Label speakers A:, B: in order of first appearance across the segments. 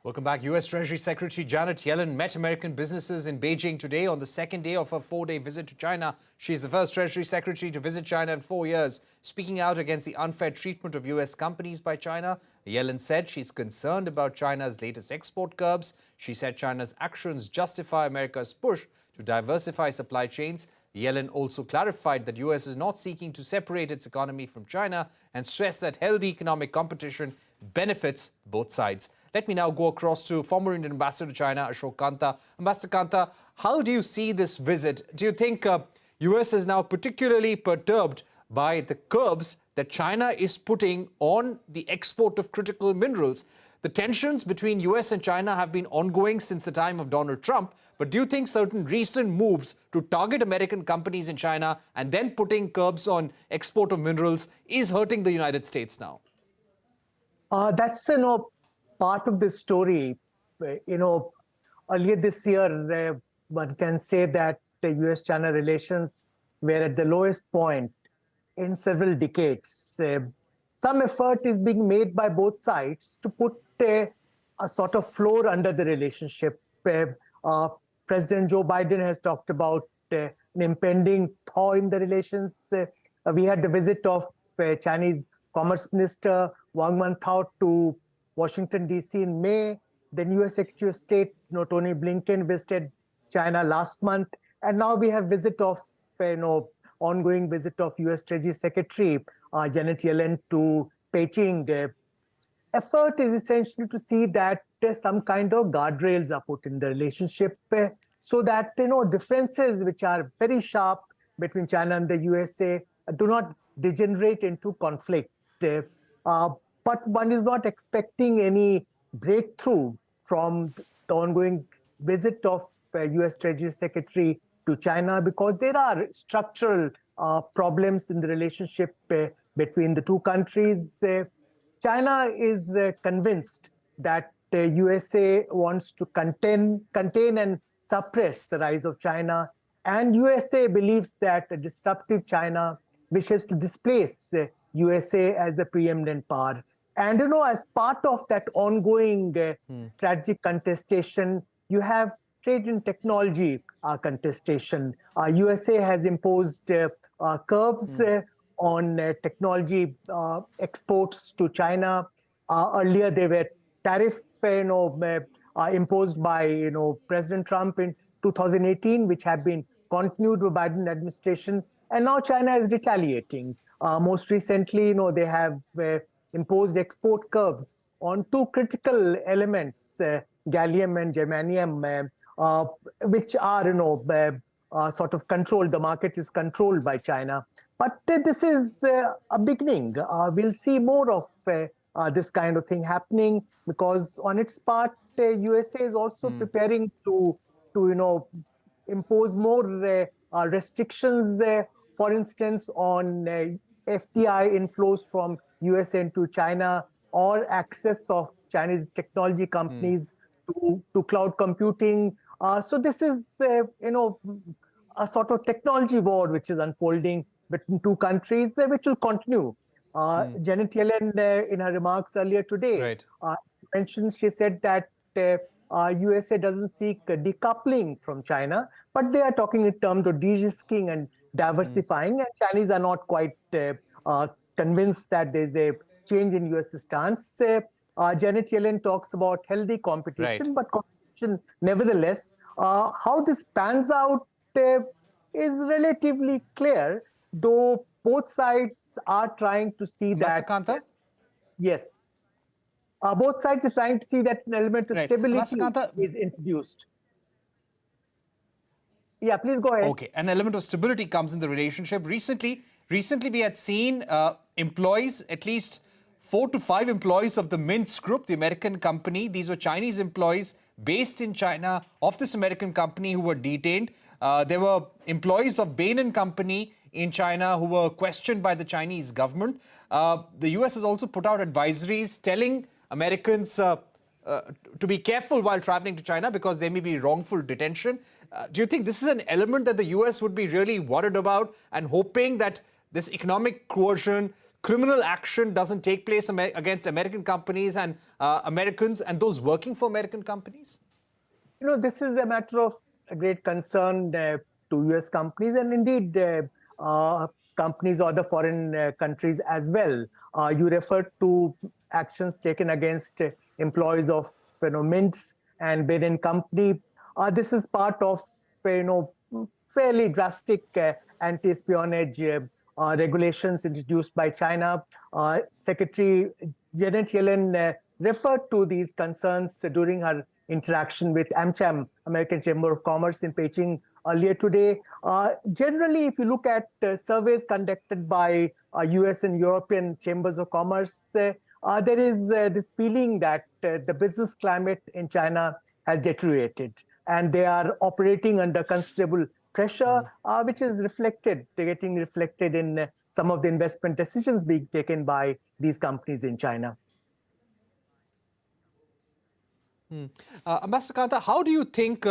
A: Welcome back. U.S. Treasury Secretary Janet Yellen met American businesses in Beijing today on the second day of her four-day visit to China. She's the first Treasury Secretary to visit China in 4 years. Speaking out against the unfair treatment of U.S. companies by China, Yellen said she's concerned about China's latest export curbs. She said China's actions justify America's push to diversify supply chains. Yellen also clarified that U.S. is not seeking to separate its economy from China and stressed that healthy economic competition benefits both sides. Let me now go across to former Indian Ambassador to China, Ashok Kantha. Ambassador Kantha, how do you see this visit? Do you think U.S. is now particularly perturbed by the curbs that China is putting on the export of critical minerals? The tensions between U.S. and China have been ongoing since the time of Donald Trump. But do you think certain recent moves to target American companies in China and then putting curbs on export of minerals is hurting the United States now?
B: That's part of the story. Earlier this year, one can say that the US-China relations were at the lowest point in several decades. Some effort is being made by both sides to put a sort of floor under the relationship. President Joe Biden has talked about an impending thaw in the relations. We had the visit of Chinese Commerce Minister Wang Wentao to Washington, D.C. in May. Then U.S. Secretary of State Tony Blinken visited China last month. And now we have visit of, ongoing visit of U.S. Treasury Secretary Janet Yellen to Beijing. Effort is essentially to see that some kind of guardrails are put in the relationship so that differences which are very sharp between China and the USA do not degenerate into conflict. But one is not expecting any breakthrough from the ongoing visit of U.S. Treasury Secretary to China because there are structural problems in the relationship between the two countries. China is convinced that the USA wants to contain and suppress the rise of China, and USA believes that a disruptive China wishes to displace USA as the preeminent power. And as part of that ongoing strategic contestation, you have trade and technology contestation. USA has imposed curbs on technology exports to China. Earlier, they were tariff imposed by President Trump in 2018, which have been continued by Biden administration. And now China is retaliating. Most recently, they have imposed export curbs on two critical elements, gallium and germanium, which are sort of controlled. The market is controlled by China. But this is a beginning. We'll see more of this kind of thing happening because on its part, USA is also preparing to impose more restrictions, for instance, on FDI inflows from US into China or access of Chinese technology companies to cloud computing. So this is, a sort of technology war which is unfolding between two countries, which will continue. Janet Yellen, in her remarks earlier today, she said that USA doesn't seek decoupling from China, but they are talking in terms of de-risking and diversifying, and Chinese are not quite convinced that there's a change in US stance. Janet Yellen talks about healthy competition, but competition nevertheless. How this pans out is relatively clear, though both sides are trying to see that.
A: Kantha?
B: Yes. Both sides are trying to see that an element of stability is introduced. Yeah, please go ahead.
A: Okay, an element of stability comes in the relationship. Recently we had seen employees, at least 4 to 5 employees of the Mintz Group, the American company. These were Chinese employees based in China of this American company who were detained. There were employees of Bain & Company in China who were questioned by the Chinese government. The US has also put out advisories telling Americans to be careful while traveling to China because there may be wrongful detention. Do you think this is an element that the US would be really worried about and hoping that this economic coercion criminal action doesn't take place against American companies and Americans and those working for American companies?
B: This is a matter of great concern to US companies and indeed companies or the foreign countries as well. You referred to actions taken against employees of Mints and Bain Company. This is part of fairly drastic anti-espionage regulations introduced by China. Secretary Janet Yellen referred to these concerns during her interaction with AmCham, American Chamber of Commerce in Beijing earlier today. Generally, if you look at surveys conducted by US and European chambers of commerce, there is this feeling that the business climate in China has deteriorated and they are operating under considerable pressure, which is getting reflected in some of the investment decisions being taken by these companies in China.
A: Ambassador Kantha, how do you think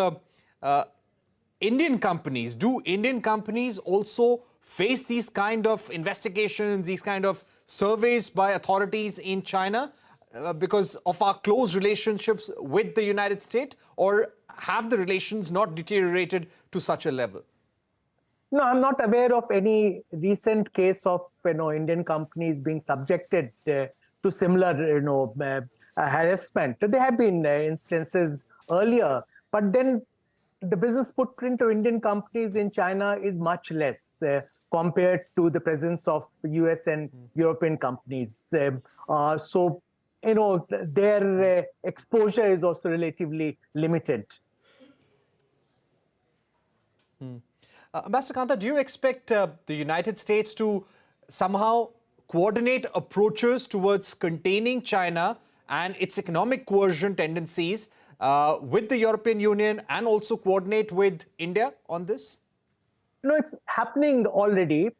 A: Indian companies also face these kind of investigations, these kind of surveys by authorities in China because of our close relationships with the United States, or have the relations not deteriorated to such a level?
B: No, I'm not aware of any recent case of Indian companies being subjected to similar harassment. There have been instances earlier, but then the business footprint of Indian companies in China is much less compared to the presence of US and European companies. So, their exposure is also relatively limited.
A: Ambassador Kantha, do you expect the United States to somehow coordinate approaches towards containing China and its economic coercion tendencies with the European Union and also coordinate with India on this?
B: It's happening already.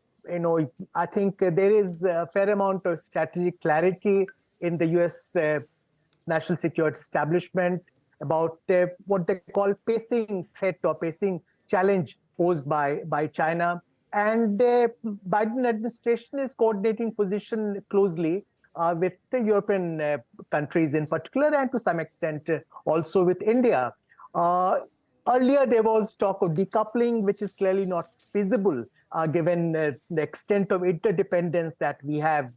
B: I think there is a fair amount of strategic clarity in the US national security establishment about what they call pacing threat or pacing challenge posed by China. And the Biden administration is coordinating position closely with the European countries in particular, and to some extent also with India. Earlier, there was talk of decoupling, which is clearly not feasible given the extent of interdependence that we have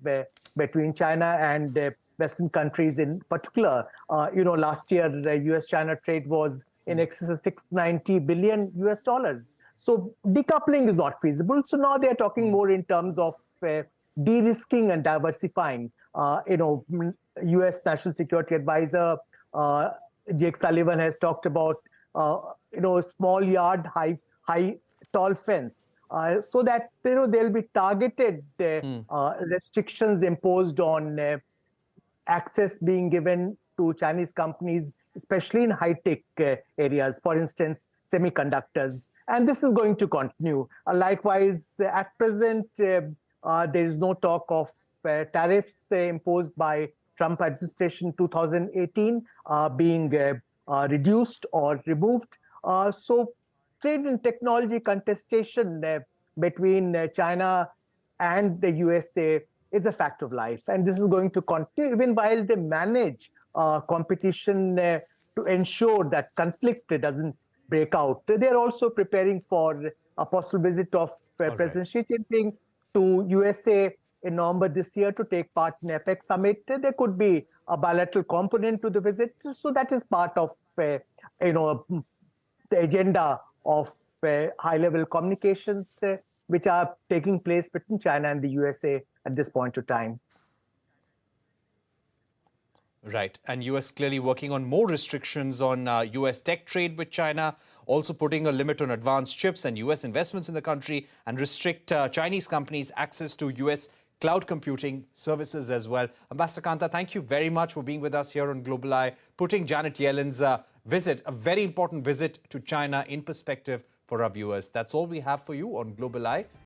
B: between China and Western countries in particular. Last year, the US-China trade was in excess of $690 billion US dollars. So decoupling is not feasible. So now they're talking more in terms of de-risking and diversifying. US National Security Advisor Jake Sullivan has talked about small yard, tall fence, so that there'll be targeted restrictions imposed on access being given to Chinese companies, especially in high-tech areas, for instance, semiconductors. And this is going to continue. Likewise, at present, there is no talk of tariffs imposed by Trump administration 2018 being reduced or removed. So trade and technology contestation between China and the USA is a fact of life. And this is going to continue even while they manage competition to ensure that conflict doesn't break out. They're also preparing for a possible visit of President Xi Jinping to USA in November this year to take part in APEC summit. There could be a bilateral component to the visit. So that is part of the agenda of high-level communications which are taking place between China and the USA at this point of time.
A: Right. And US clearly working on more restrictions on US tech trade with China, also putting a limit on advanced chips and US investments in the country, and restrict Chinese companies' access to US cloud computing services as well. Ambassador Kantha, thank you very much for being with us here on Global Eye, putting Janet Yellen's visit, a very important visit to China, in perspective for our viewers. That's all we have for you on Global Eye.